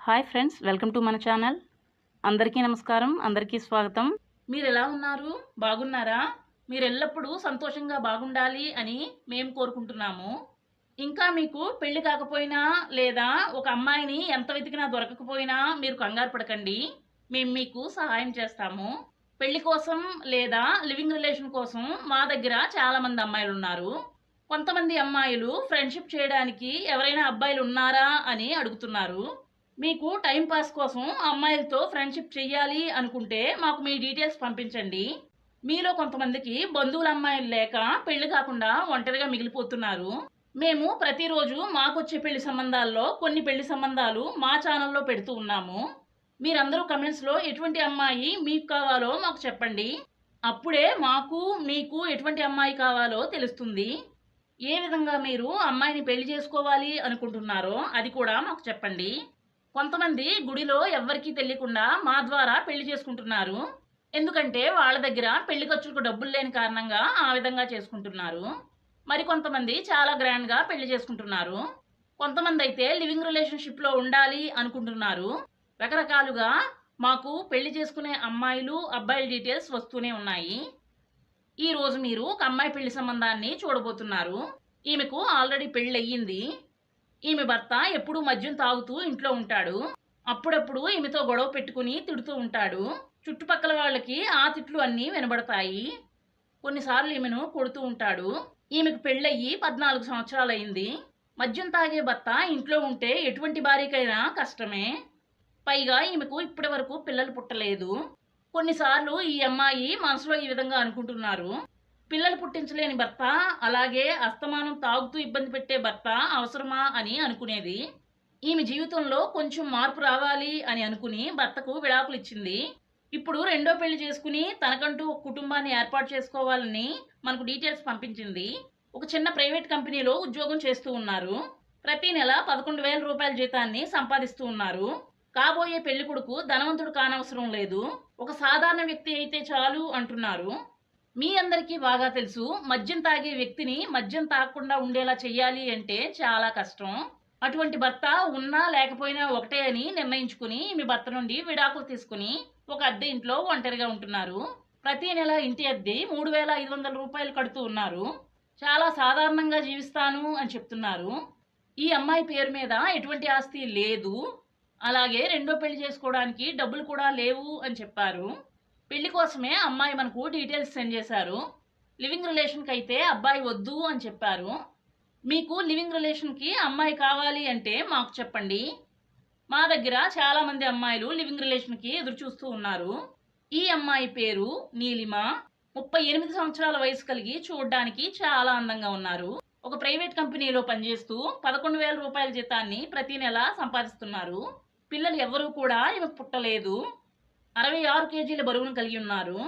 Hi friends, welcome to మన channel. అందరికీ నమస్కారం, అందరికీ స్వాగతం. మీరు ఎలా ఉన్నారు? బాగున్నారా? మీరు ఎల్లప్పుడూ సంతోషంగా బాగుండాలి అని మేము కోరుకుంటున్నాము. ఇంకా మీకు పెళ్లి కాకపోయినా లేదా ఒక అమ్మాయిని ఎంత వెతికినా దొరకకపోయినా మీరు కంగారు పడకండి. మేము మీకు సహాయం చేస్తాము. పెళ్లి కోసం లేదా లివింగ్ రిలేషన్ కోసం మా దగ్గర చాలా మంది అమ్మాయిలు ఉన్నారు. కొంతమంది అమ్మాయిలు ఫ్రెండ్షిప్ చేయడానికి ఎవరైనా అబ్బాయిలు ఉన్నారా అని అడుగుతున్నారు. మీకు టైం పాస్ కోసం అమ్మాయిలతో ఫ్రెండ్షిప్ చెయ్యాలి అనుకుంటే మాకు మీ డీటెయిల్స్ పంపించండి. మీలో కొంతమందికి బంధువుల అమ్మాయిలు లేక పెళ్లి కాకుండా ఒంటరిగా మిగిలిపోతున్నారు. మేము ప్రతిరోజు మాకొచ్చే పెళ్లి సంబంధాల్లో కొన్ని పెళ్లి సంబంధాలు మా ఛానల్లో పెడుతూ ఉన్నాము. మీరందరూ కమెంట్స్లో ఎటువంటి అమ్మాయి మీకు కావాలో మాకు చెప్పండి. అప్పుడే మాకు మీకు ఎటువంటి అమ్మాయి కావాలో తెలుస్తుంది. ఏ విధంగా మీరు అమ్మాయిని పెళ్లి చేసుకోవాలి అనుకుంటున్నారో అది కూడా మాకు చెప్పండి. కొంతమంది గుడిలో ఎవ్వరికీ తెలియకుండా మా ద్వారా పెళ్లి చేసుకుంటున్నారు. ఎందుకంటే వాళ్ళ దగ్గర పెళ్లి ఖర్చులకు డబ్బులు లేని కారణంగా ఆ విధంగా చేసుకుంటున్నారు. మరి కొంతమంది చాలా గ్రాండ్గా పెళ్లి చేసుకుంటున్నారు. కొంతమంది అయితే లివింగ్ రిలేషన్షిప్లో ఉండాలి అనుకుంటున్నారు. రకరకాలుగా మాకు పెళ్లి చేసుకునే అమ్మాయిలు అబ్బాయిల డీటెయిల్స్ వస్తూనే ఉన్నాయి. ఈరోజు మీరు ఒక అమ్మాయి పెళ్లి సంబంధాన్ని చూడబోతున్నారు. ఈమెకు ఆల్రెడీ పెళ్ళి అయ్యింది. ఈమె భర్త ఎప్పుడూ మద్యం తాగుతూ ఇంట్లో ఉంటాడు. అప్పుడప్పుడు ఈమెతో గొడవ పెట్టుకుని తిడుతూ ఉంటాడు. చుట్టుపక్కల వాళ్ళకి ఆ తిట్లు అన్నీ వినబడతాయి. కొన్నిసార్లు ఈమెను కొడుతూ ఉంటాడు. ఈమెకు పెళ్ళయ్యి 14 సంవత్సరాలయ్యింది. మద్యం తాగే భర్త ఇంట్లో ఉంటే ఎటువంటి భార్యకైనా కష్టమే. పైగా ఈమెకు ఇప్పటి వరకు పిల్లలు పుట్టలేదు. కొన్నిసార్లు ఈ అమ్మాయి మనసులో ఈ విధంగా అనుకుంటున్నారు. పిల్లలు పుట్టించలేని భర్త, అలాగే అస్తమానం తాగుతూ ఇబ్బంది పెట్టే భర్త అవసరమా అని అనుకునేది. ఈమె జీవితంలో కొంచెం మార్పు రావాలి అని అనుకుని భర్తకు విడాకులు ఇచ్చింది. ఇప్పుడు రెండో పెళ్లి చేసుకుని తనకంటూ ఒక కుటుంబాన్ని ఏర్పాటు చేసుకోవాలని మనకు డీటెయిల్స్ పంపించింది. ఒక చిన్న ప్రైవేట్ కంపెనీలో ఉద్యోగం చేస్తూ ఉన్నారు. ప్రతి నెల 11,000 రూపాయల జీతాన్ని సంపాదిస్తూ ఉన్నారు. కాబోయే పెళ్లి కొడుకు ధనవంతుడు కానవసరం లేదు, ఒక సాధారణ వ్యక్తి అయితే చాలు అంటున్నారు. మీ అందరికీ బాగా తెలుసు, మద్యం తాగే వ్యక్తిని మద్యం తాగకుండా ఉండేలా చెయ్యాలి అంటే చాలా కష్టం. అటువంటి భర్త ఉన్నా లేకపోయినా ఒకటే అని నిర్ణయించుకుని మీ భర్త నుండి విడాకులు తీసుకుని ఒక అద్దె ఇంట్లో ఒంటరిగా ఉంటున్నారు. ప్రతి నెల ఇంటి అద్దె 3,500 రూపాయలు కడుతూ ఉన్నారు. చాలా సాధారణంగా జీవిస్తాను అని చెప్తున్నారు. ఈ అమ్మాయి పేరు మీద ఎటువంటి ఆస్తి లేదు. అలాగే రెండో పెళ్లి చేసుకోవడానికి డబ్బులు కూడా లేవు అని చెప్పారు. పెళ్లి కోసమే అమ్మాయి మనకు డీటెయిల్స్ సెండ్ చేశారు. లివింగ్ రిలేషన్కి అయితే అబ్బాయి వద్దు అని చెప్పారు. మీకు లివింగ్ రిలేషన్కి అమ్మాయి కావాలి అంటే మాకు చెప్పండి. మా దగ్గర చాలామంది అమ్మాయిలు లివింగ్ రిలేషన్కి ఎదురు చూస్తూ ఉన్నారు. ఈ అమ్మాయి పేరు నీలిమ. 38 సంవత్సరాల వయసు కలిగి చూడడానికి చాలా అందంగా ఉన్నారు. ఒక ప్రైవేట్ కంపెనీలో పనిచేస్తూ 11,000 రూపాయల జీతాన్ని ప్రతి నెల సంపాదిస్తున్నారు. పిల్లలు ఎవ్వరూ కూడా ఈమెకు పుట్టలేదు. 66 కేజీల బరువును కలిగి ఉన్నారు.